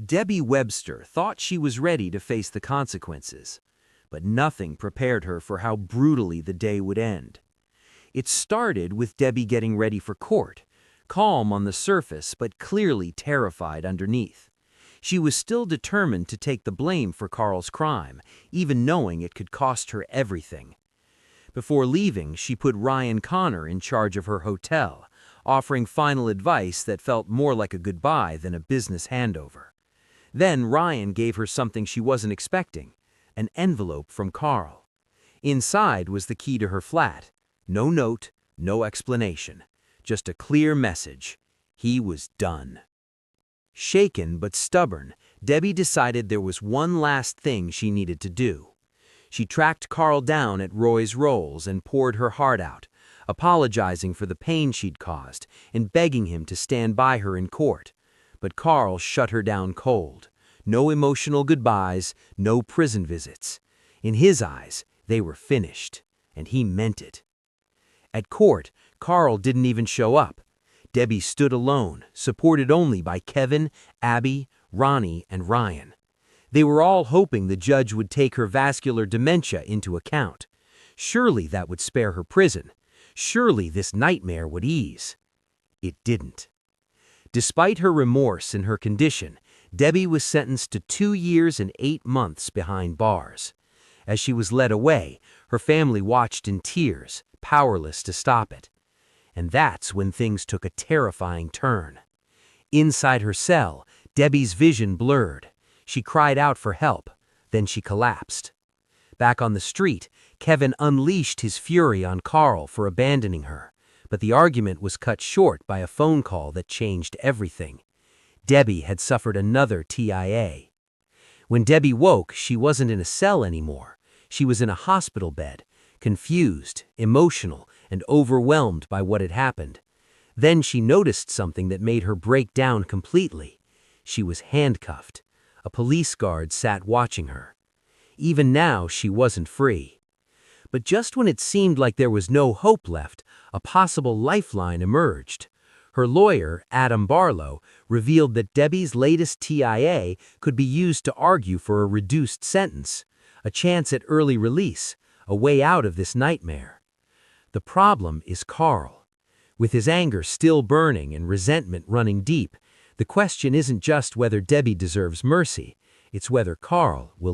Debbie Webster thought she was ready to face the consequences, but nothing prepared her for how brutally the day would end. It started with Debbie getting ready for court, calm on the surface but clearly terrified underneath. She was still determined to take the blame for Carl's crime, even knowing it could cost her everything. Before leaving, she put Ryan Connor in charge of her hotel, offering final advice that felt more like a goodbye than a business handover. Then Ryan gave her something she wasn't expecting, an envelope from Carl. Inside was the key to her flat. No note, no explanation, just a clear message. He was done. Shaken but stubborn, Debbie decided there was one last thing she needed to do. She tracked Carl down at Roy's Rolls and poured her heart out, apologizing for the pain she'd caused and begging him to stand by her in court. But Carl shut her down cold. No emotional goodbyes, no prison visits. In his eyes, they were finished, and he meant it. At court, Carl didn't even show up. Debbie stood alone, supported only by Kevin, Abby, Ronnie, and Ryan. They were all hoping the judge would take her vascular dementia into account. Surely that would spare her prison. Surely this nightmare would ease. It didn't. Despite her remorse and her condition, Debbie was sentenced to 2 years and 8 months behind bars. As she was led away, her family watched in tears, powerless to stop it. And that's when things took a terrifying turn. Inside her cell, Debbie's vision blurred. She cried out for help, then she collapsed. Back on the street, Kevin unleashed his fury on Carl for abandoning her, but the argument was cut short by a phone call that changed everything. Debbie had suffered another TIA. When Debbie woke, she wasn't in a cell anymore. She was in a hospital bed, confused, emotional, and overwhelmed by what had happened. Then she noticed something that made her break down completely. She was handcuffed. A police guard sat watching her. Even now, she wasn't free. But just when it seemed like there was no hope left, a possible lifeline emerged. Her lawyer, Adam Barlow, revealed that Debbie's latest TIA could be used to argue for a reduced sentence, a chance at early release, a way out of this nightmare. The problem is Carl. With his anger still burning and resentment running deep, the question isn't just whether Debbie deserves mercy, it's whether Carl will